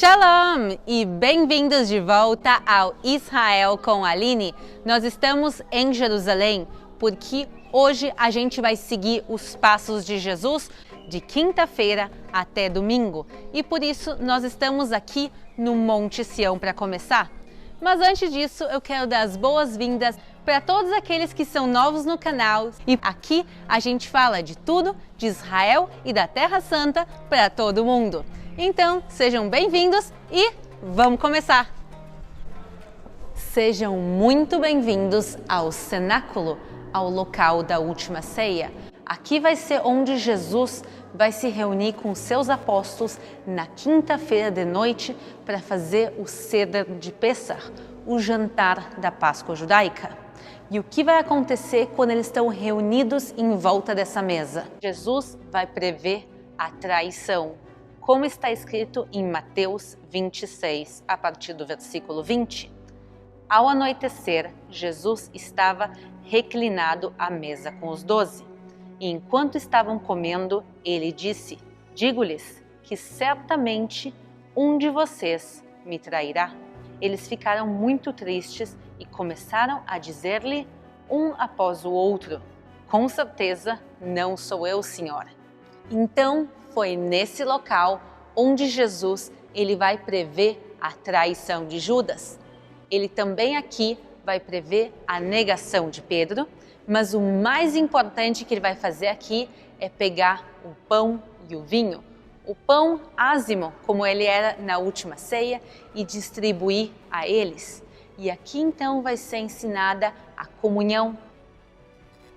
Shalom e bem-vindos de volta ao Israel com a Aline. Nós estamos em Jerusalém porque hoje a gente vai seguir os passos de Jesus de quinta-feira até domingo e por isso nós estamos aqui no Monte Sião para começar. Mas antes disso eu quero dar as boas-vindas para todos aqueles que são novos no canal e aqui a gente fala de tudo de Israel e da Terra Santa para todo mundo. Então, sejam bem-vindos e vamos começar! Sejam muito bem-vindos ao cenáculo, ao local da última ceia. Aqui vai ser onde Jesus vai se reunir com seus apóstolos na quinta-feira de noite para fazer o Seder de Pessach, o jantar da Páscoa judaica. E o que vai acontecer quando eles estão reunidos em volta dessa mesa? Jesus vai prever a traição, como está escrito em Mateus 26, a partir do versículo 20. Ao anoitecer, Jesus estava reclinado à mesa com os 12. E enquanto estavam comendo, ele disse: "Digo-lhes que certamente um de vocês me trairá." Eles ficaram muito tristes e começaram a dizer-lhe um após o outro: "Com certeza não sou eu, Senhor." Então, foi nesse local onde Jesus ele vai prever a traição de Judas. Ele também aqui vai prever a negação de Pedro, mas o mais importante que ele vai fazer aqui é pegar o pão e o vinho, o pão ázimo, como ele era na última ceia, e distribuir a eles. E aqui então vai ser ensinada a comunhão.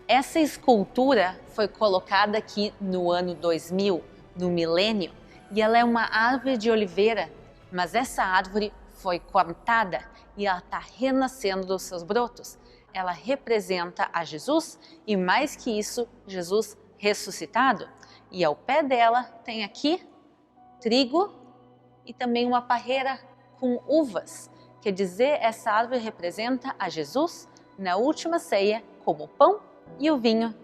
Essa escultura foi colocada aqui no ano 2000, no milênio, e ela é uma árvore de oliveira, mas essa árvore foi cortada e ela está renascendo dos seus brotos. Ela representa a Jesus e mais que isso, Jesus ressuscitado. E ao pé dela tem aqui trigo e também uma parreira com uvas. Quer dizer, essa árvore representa a Jesus na última ceia como o pão e o vinho.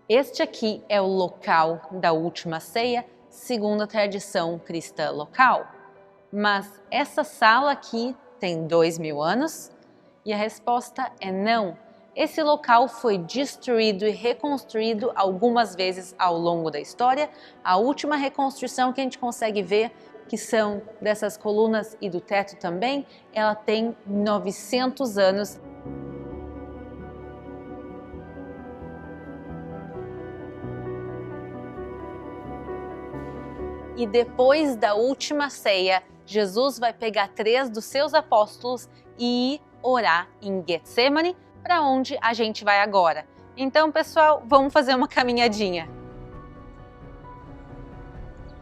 Este aqui é o local da última ceia, segundo a tradição cristã local. Mas essa sala aqui tem 2000 anos? E a resposta é não. Esse local foi destruído e reconstruído algumas vezes ao longo da história. A última reconstrução que a gente consegue ver, que são dessas colunas e do teto também, ela tem 900 anos. E depois da última ceia, Jesus vai pegar 3 dos seus apóstolos e ir orar em Getsemane, para onde a gente vai agora. Então, pessoal, vamos fazer uma caminhadinha.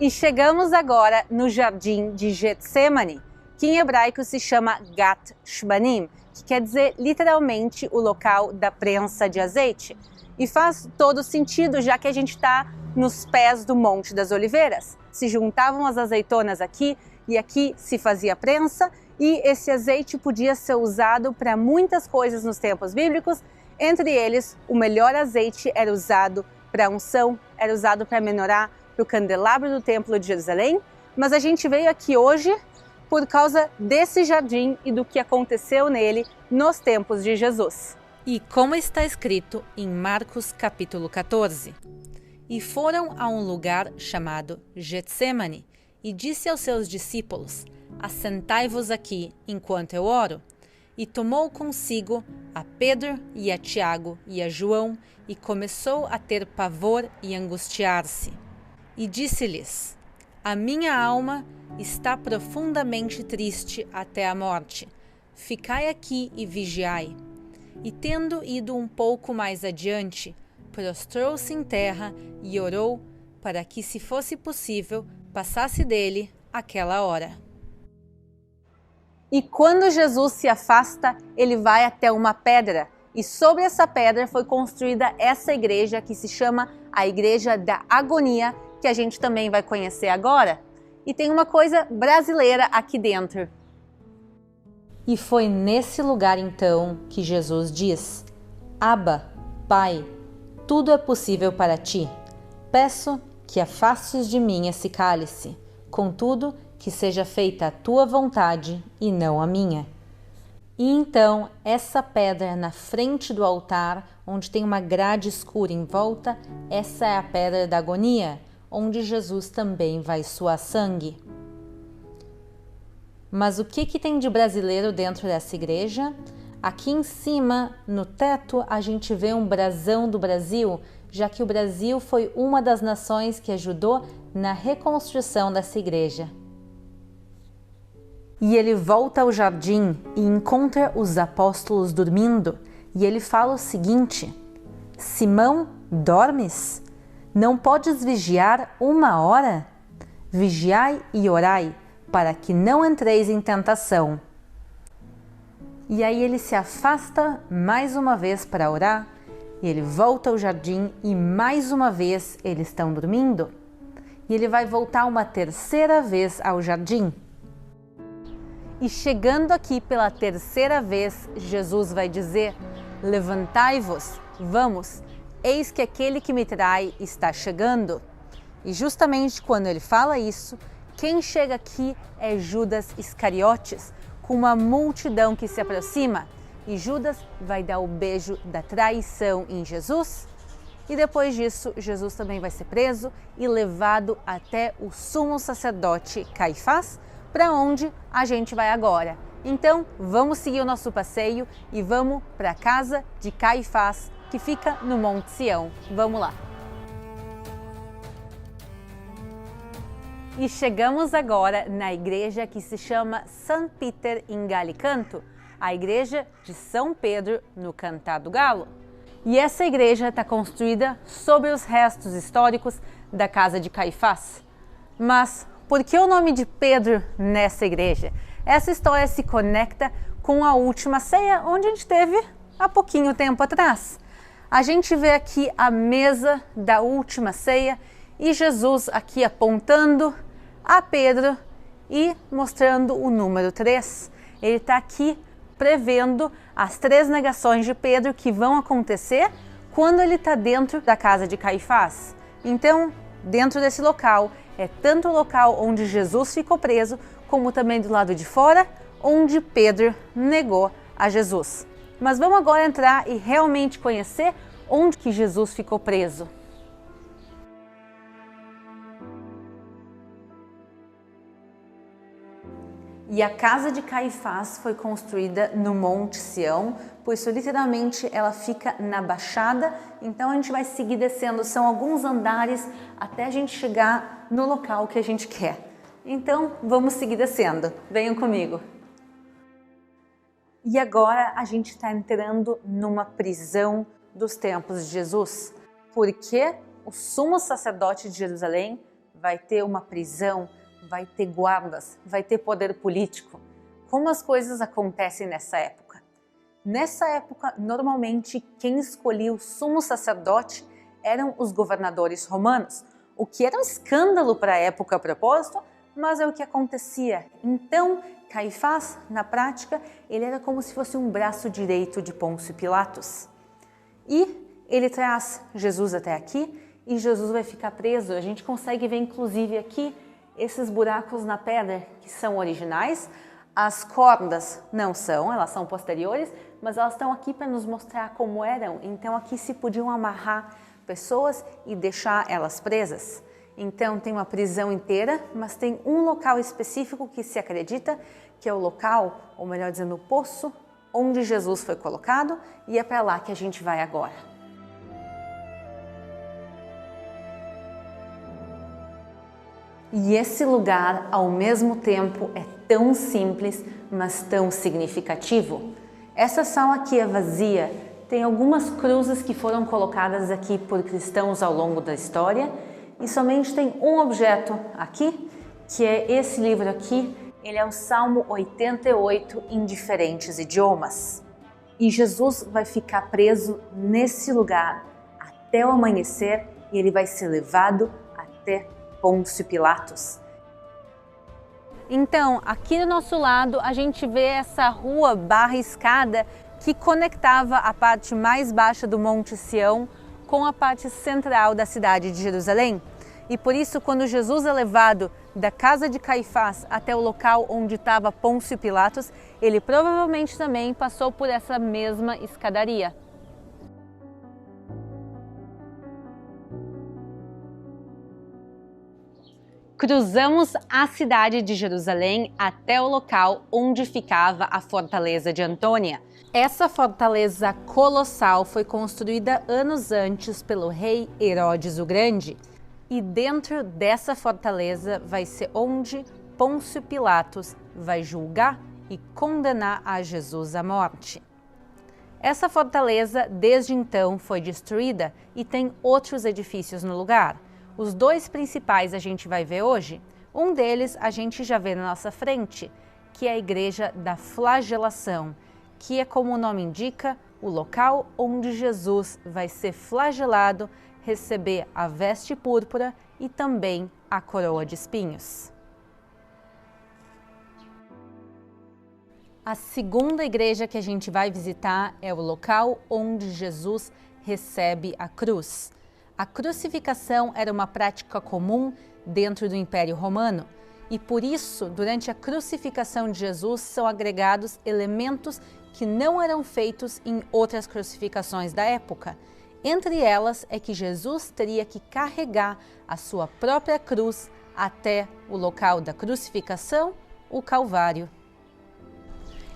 E chegamos agora no jardim de Getsemane, que em hebraico se chama Gat Shmanim, que quer dizer literalmente o local da prensa de azeite. E faz todo sentido, já que a gente está nos pés do Monte das Oliveiras. Se juntavam as azeitonas aqui e aqui se fazia prensa e esse azeite podia ser usado para muitas coisas nos tempos bíblicos. Entre eles, o melhor azeite era usado para unção, era usado para menorá, para o candelabro do Templo de Jerusalém. Mas a gente veio aqui hoje por causa desse jardim e do que aconteceu nele nos tempos de Jesus. E como está escrito em Marcos capítulo 14. E foram a um lugar chamado Getsemane, e disse aos seus discípulos: "Assentai-vos aqui, enquanto eu oro." E tomou consigo a Pedro e a Tiago e a João, e começou a ter pavor e angustiar-se. E disse-lhes: "A minha alma está profundamente triste até a morte. Ficai aqui e vigiai." E tendo ido um pouco mais adiante, prostrou-se em terra e orou para que, se fosse possível, passasse dele aquela hora. E quando Jesus se afasta, ele vai até uma pedra. E sobre essa pedra foi construída essa igreja que se chama a Igreja da Agonia, que a gente também vai conhecer agora. E tem uma coisa brasileira aqui dentro. E foi nesse lugar então que Jesus diz: "Abba, Pai, tudo é possível para ti. Peço que afastes de mim esse cálice. Contudo, que seja feita a tua vontade e não a minha. E então, essa pedra na frente do altar, onde tem uma grade escura em volta, essa é a pedra da agonia, onde Jesus também vai suar sangue. Mas o que tem de brasileiro dentro dessa igreja? Aqui em cima, no teto, a gente vê um brasão do Brasil, já que o Brasil foi uma das nações que ajudou na reconstrução dessa igreja. E ele volta ao jardim e encontra os apóstolos dormindo, e ele fala o seguinte: Simão, dormes? Não podes vigiar 1 hora? Vigiai e orai, para que não entreis em tentação. E aí ele se afasta mais uma vez para orar, e ele volta ao jardim e mais uma vez eles estão dormindo. E ele vai voltar uma terceira vez ao jardim. E chegando aqui pela terceira vez, Jesus vai dizer: levantai-vos, vamos, eis que aquele que me trai está chegando. E justamente quando ele fala isso, quem chega aqui é Judas Iscariotes, com uma multidão que se aproxima. E Judas vai dar o beijo da traição em Jesus. E depois disso, Jesus também vai ser preso e levado até o sumo sacerdote Caifás, para onde a gente vai agora. Então, vamos seguir o nosso passeio e vamos para a casa de Caifás, que fica no Monte Sião. Vamos lá! E chegamos agora na igreja que se chama San Peter in Gallicanto, a igreja de São Pedro no Cantar do Galo. E essa igreja está construída sobre os restos históricos da casa de Caifás. Mas por que o nome de Pedro nessa igreja? Essa história se conecta com a última ceia, onde a gente teve há pouquinho tempo atrás. A gente vê aqui a mesa da última ceia e Jesus aqui apontando a Pedro e mostrando o número 3. Ele está aqui prevendo as 3 negações de Pedro que vão acontecer quando ele está dentro da casa de Caifás. Então, dentro desse local, é tanto o local onde Jesus ficou preso, como também do lado de fora, onde Pedro negou a Jesus. Mas vamos agora entrar e realmente conhecer onde que Jesus ficou preso. E a casa de Caifás foi construída no Monte Sião, por isso literalmente ela fica na Baixada, então a gente vai seguir descendo, são alguns andares até a gente chegar no local que a gente quer. Então vamos seguir descendo, venham comigo. E agora a gente está entrando numa prisão dos tempos de Jesus, porque o sumo sacerdote de Jerusalém vai ter uma prisão, vai ter guardas, vai ter poder político. Como as coisas acontecem nessa época? Nessa época, normalmente, quem escolhia o sumo sacerdote eram os governadores romanos, o que era um escândalo para a época a propósito, mas é o que acontecia. Então, Caifás, na prática, ele era como se fosse um braço direito de Pôncio Pilatos. E ele traz Jesus até aqui e Jesus vai ficar preso. A gente consegue ver, inclusive, aqui esses buracos na pedra que são originais. As cordas não são, elas são posteriores, mas elas estão aqui para nos mostrar como eram. Então aqui se podiam amarrar pessoas e deixar elas presas. Então tem uma prisão inteira, mas tem um local específico que se acredita que é o local, ou melhor dizendo, o poço, onde Jesus foi colocado, e é para lá que a gente vai agora. E esse lugar, ao mesmo tempo, é tão simples, mas tão significativo. Essa sala aqui é vazia. Tem algumas cruzes que foram colocadas aqui por cristãos ao longo da história e somente tem um objeto aqui, que é esse livro aqui. Ele é o Salmo 88 em diferentes idiomas. E Jesus vai ficar preso nesse lugar até o amanhecer e ele vai ser levado até Pôncio Pilatos. Então, aqui do nosso lado, a gente vê essa rua barra escada que conectava a parte mais baixa do Monte Sião com a parte central da cidade de Jerusalém. E por isso, quando Jesus é levado da casa de Caifás até o local onde estava Pôncio Pilatos, ele provavelmente também passou por essa mesma escadaria. Cruzamos a cidade de Jerusalém até o local onde ficava a fortaleza de Antônia. Essa fortaleza colossal foi construída anos antes pelo rei Herodes o Grande. E dentro dessa fortaleza vai ser onde Pôncio Pilatos vai julgar e condenar a Jesus à morte. Essa fortaleza, desde então, foi destruída e tem outros edifícios no lugar. Os dois principais a gente vai ver hoje. Um deles a gente já vê na nossa frente, que é a Igreja da Flagelação, que é, como o nome indica, o local onde Jesus vai ser flagelado, receber a veste púrpura e também a coroa de espinhos. A segunda igreja que a gente vai visitar é o local onde Jesus recebe a cruz. A crucificação era uma prática comum dentro do Império Romano e por isso, durante a crucificação de Jesus, são agregados elementos que não eram feitos em outras crucificações da época. Entre elas é que Jesus teria que carregar a sua própria cruz até o local da crucificação, o Calvário.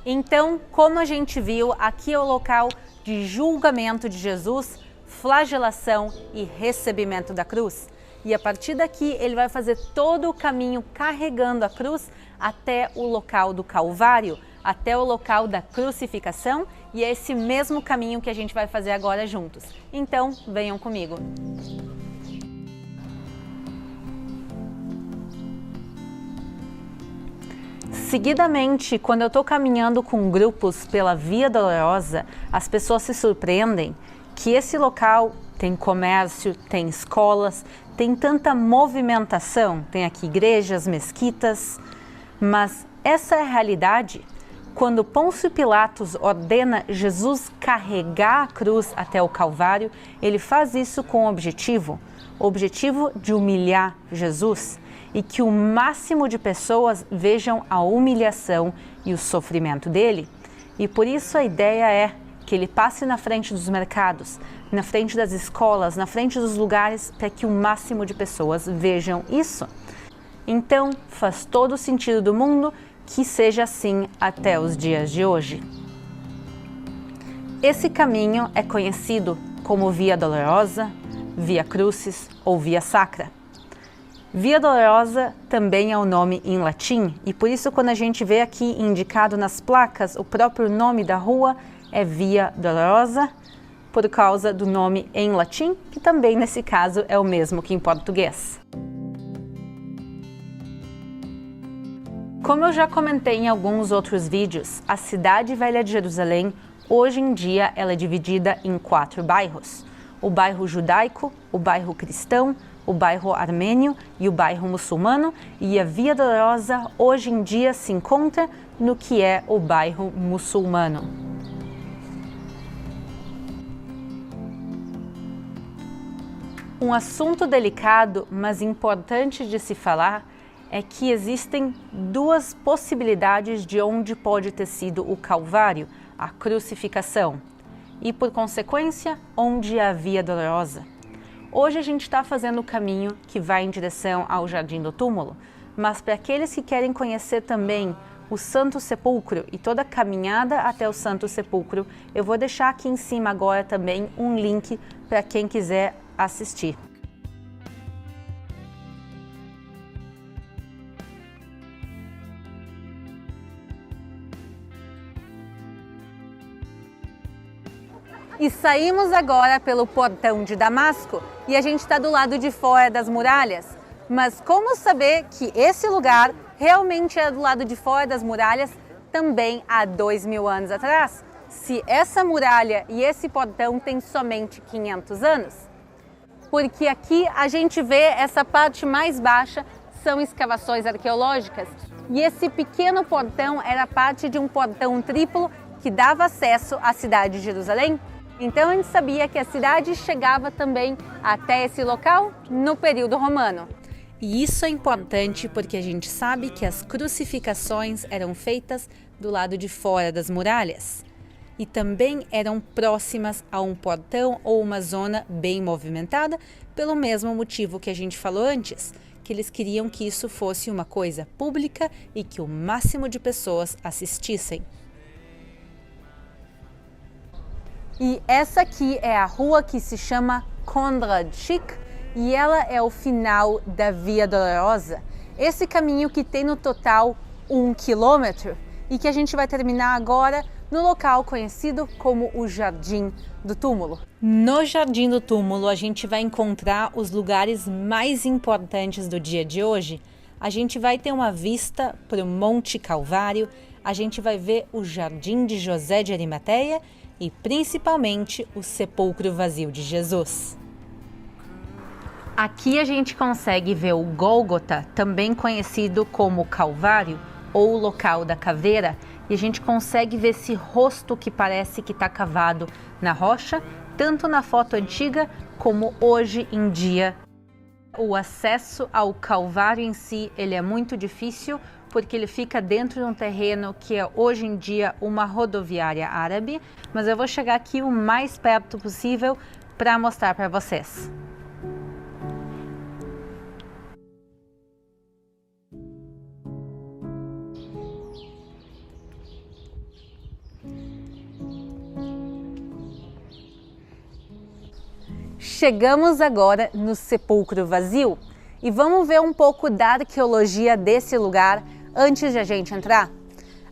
Então, como a gente viu, aqui é o local de julgamento de Jesus, flagelação e recebimento da cruz. E a partir daqui ele vai fazer todo o caminho carregando a cruz até o local do Calvário, até o local da crucificação, e é esse mesmo caminho que a gente vai fazer agora juntos. Então, venham comigo. Seguidamente, quando eu estou caminhando com grupos pela Via Dolorosa, as pessoas se surpreendem que esse local tem comércio, tem escolas, tem tanta movimentação, tem aqui igrejas, mesquitas, mas essa é a realidade. Quando Pôncio Pilatos ordena Jesus carregar a cruz até o Calvário, ele faz isso com o objetivo de humilhar Jesus e que o máximo de pessoas vejam a humilhação e o sofrimento dele. E por isso a ideia é que ele passe na frente dos mercados, na frente das escolas, na frente dos lugares, para que o máximo de pessoas vejam isso. Então, faz todo o sentido do mundo que seja assim até os dias de hoje. Esse caminho é conhecido como Via Dolorosa, Via Crucis ou Via Sacra. Via Dolorosa também é o nome em latim e por isso quando a gente vê aqui indicado nas placas o próprio nome da rua é Via Dolorosa, por causa do nome em latim, que também nesse caso é o mesmo que em português. Como eu já comentei em alguns outros vídeos, a cidade velha de Jerusalém, hoje em dia, ela é dividida em 4 bairros. O bairro judaico, o bairro cristão, o bairro armênio e o bairro muçulmano, e a Via Dolorosa hoje em dia se encontra no que é o bairro muçulmano. Um assunto delicado, mas importante de se falar, é que existem 2 possibilidades de onde pode ter sido o Calvário, a crucificação, e por consequência, onde é a Via Dolorosa. Hoje a gente está fazendo o caminho que vai em direção ao Jardim do Túmulo, mas para aqueles que querem conhecer também o Santo Sepulcro e toda a caminhada até o Santo Sepulcro, eu vou deixar aqui em cima agora também um link para quem quiser assistir. E saímos agora pelo portão de Damasco e a gente está do lado de fora das muralhas. Mas como saber que esse lugar realmente era do lado de fora das muralhas também há 2000 anos atrás? Se essa muralha e esse portão têm somente 500 anos? Porque aqui a gente vê essa parte mais baixa, são escavações arqueológicas. E esse pequeno portão era parte de um portão triplo que dava acesso à cidade de Jerusalém. Então a gente sabia que a cidade chegava também até esse local no período romano. E isso é importante porque a gente sabe que as crucificações eram feitas do lado de fora das muralhas e também eram próximas a um portão ou uma zona bem movimentada, pelo mesmo motivo que a gente falou antes, que eles queriam que isso fosse uma coisa pública e que o máximo de pessoas assistissem. E essa aqui é a rua que se chama Kondratyk e ela é o final da Via Dolorosa, esse caminho que tem no total 1 quilômetro e que a gente vai terminar agora no local conhecido como o Jardim do Túmulo. No Jardim do Túmulo a gente vai encontrar os lugares mais importantes do dia de hoje. A gente vai ter uma vista para o Monte Calvário, a gente vai ver o Jardim de José de Arimateia e principalmente o sepulcro vazio de Jesus. Aqui a gente consegue ver o Gólgota, também conhecido como Calvário ou local da caveira, e a gente consegue ver esse rosto que parece que está cavado na rocha, tanto na foto antiga como hoje em dia. O acesso ao Calvário em si ele é muito difícil, porque ele fica dentro de um terreno que é hoje em dia uma rodoviária árabe, mas eu vou chegar aqui o mais perto possível para mostrar para vocês. Chegamos agora no sepulcro vazio e vamos ver um pouco da arqueologia desse lugar antes de a gente entrar.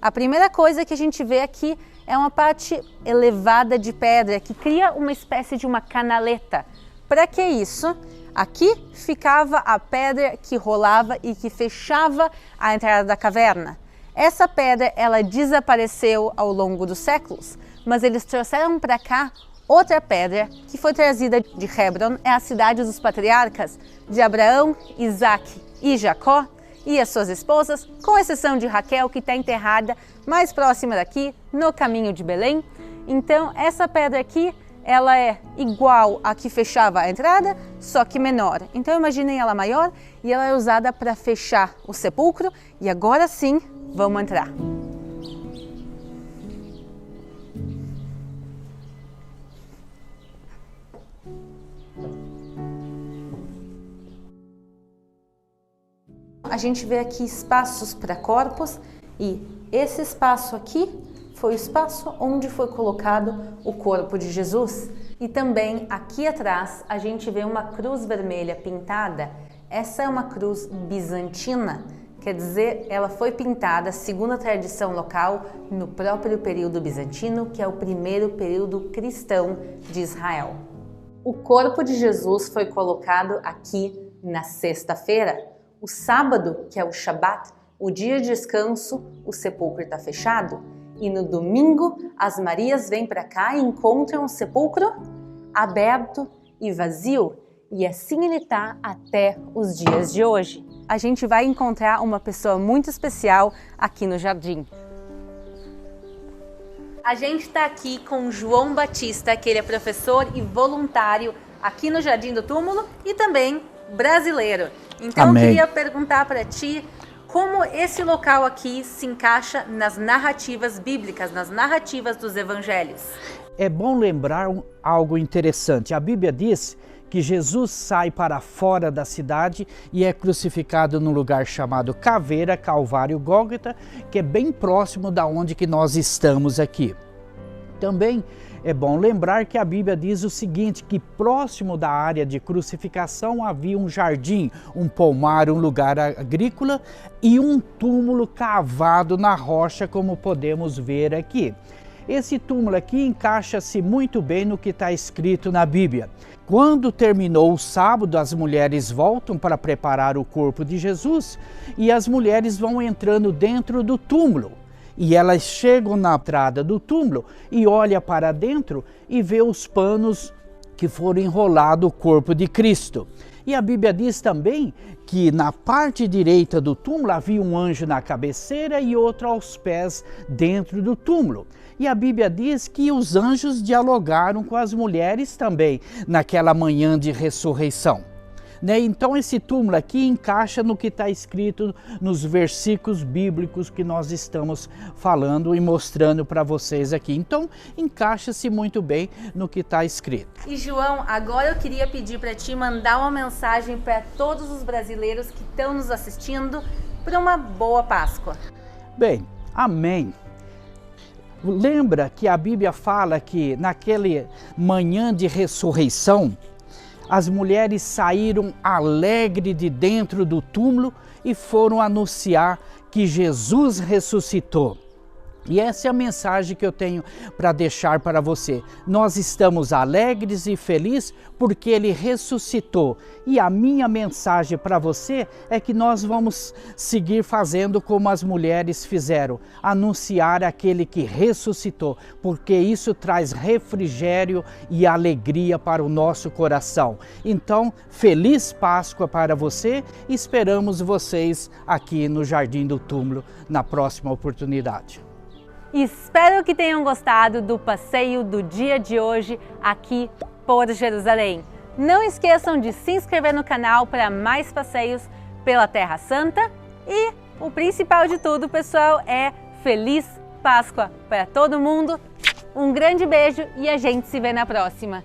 A primeira coisa que a gente vê aqui é uma parte elevada de pedra que cria uma espécie de uma canaleta. Para que isso? Aqui ficava a pedra que rolava e que fechava a entrada da caverna. Essa pedra ela desapareceu ao longo dos séculos, mas eles trouxeram para cá outra pedra que foi trazida de Hebron, é a cidade dos patriarcas de Abraão, Isaac e Jacó e as suas esposas, com exceção de Raquel, que está enterrada mais próxima daqui, no caminho de Belém. Então essa pedra aqui, ela é igual à que fechava a entrada, só que menor. Então imaginem ela maior e ela é usada para fechar o sepulcro. E agora sim, vamos entrar. A gente vê aqui espaços para corpos e esse espaço aqui foi o espaço onde foi colocado o corpo de Jesus. E também aqui atrás a gente vê uma cruz vermelha pintada. Essa é uma cruz bizantina, quer dizer, ela foi pintada, segundo a tradição local, no próprio período bizantino, que é o primeiro período cristão de Israel. O corpo de Jesus foi colocado aqui na sexta-feira. O sábado, que é o Shabat, o dia de descanso, o sepulcro está fechado. E no domingo, as Marias vêm para cá e encontram o sepulcro aberto e vazio. E assim ele está até os dias de hoje. A gente vai encontrar uma pessoa muito especial aqui no jardim. A gente está aqui com João Batista, que ele é professor e voluntário aqui no Jardim do Túmulo e também brasileiro. Então Amém. Eu queria perguntar para ti como esse local aqui se encaixa nas narrativas bíblicas, nas narrativas dos evangelhos. É bom lembrar algo interessante. A Bíblia diz que Jesus sai para fora da cidade e é crucificado num lugar chamado Caveira, Calvário, Gólgota, que é bem próximo da onde que nós estamos aqui. Também é bom lembrar que a Bíblia diz o seguinte, que próximo da área de crucificação havia um jardim, um pomar, um lugar agrícola e um túmulo cavado na rocha, como podemos ver aqui. Esse túmulo aqui encaixa-se muito bem no que está escrito na Bíblia. Quando terminou o sábado, as mulheres voltam para preparar o corpo de Jesus e as mulheres vão entrando dentro do túmulo. E elas chegam na entrada do túmulo e olham para dentro e vê os panos que foram enrolados o corpo de Cristo. E a Bíblia diz também que na parte direita do túmulo havia um anjo na cabeceira e outro aos pés dentro do túmulo. E a Bíblia diz que os anjos dialogaram com as mulheres também naquela manhã de ressurreição. Então esse túmulo aqui encaixa no que está escrito nos versículos bíblicos que nós estamos falando e mostrando para vocês aqui. Então encaixa-se muito bem no que está escrito. E João, agora eu queria pedir para ti mandar uma mensagem para todos os brasileiros que estão nos assistindo para uma boa Páscoa. Bem, amém. Lembra que a Bíblia fala que naquele manhã de ressurreição, as mulheres saíram alegres de dentro do túmulo e foram anunciar que Jesus ressuscitou. E essa é a mensagem que eu tenho para deixar para você. Nós estamos alegres e felizes porque Ele ressuscitou. E a minha mensagem para você é que nós vamos seguir fazendo como as mulheres fizeram, anunciar aquele que ressuscitou, porque isso traz refrigério e alegria para o nosso coração. Então, feliz Páscoa para você e esperamos vocês aqui no Jardim do Túmulo na próxima oportunidade. Espero que tenham gostado do passeio do dia de hoje aqui por Jerusalém. Não esqueçam de se inscrever no canal para mais passeios pela Terra Santa e o principal de tudo, pessoal, é Feliz Páscoa para todo mundo. Um grande beijo e a gente se vê na próxima.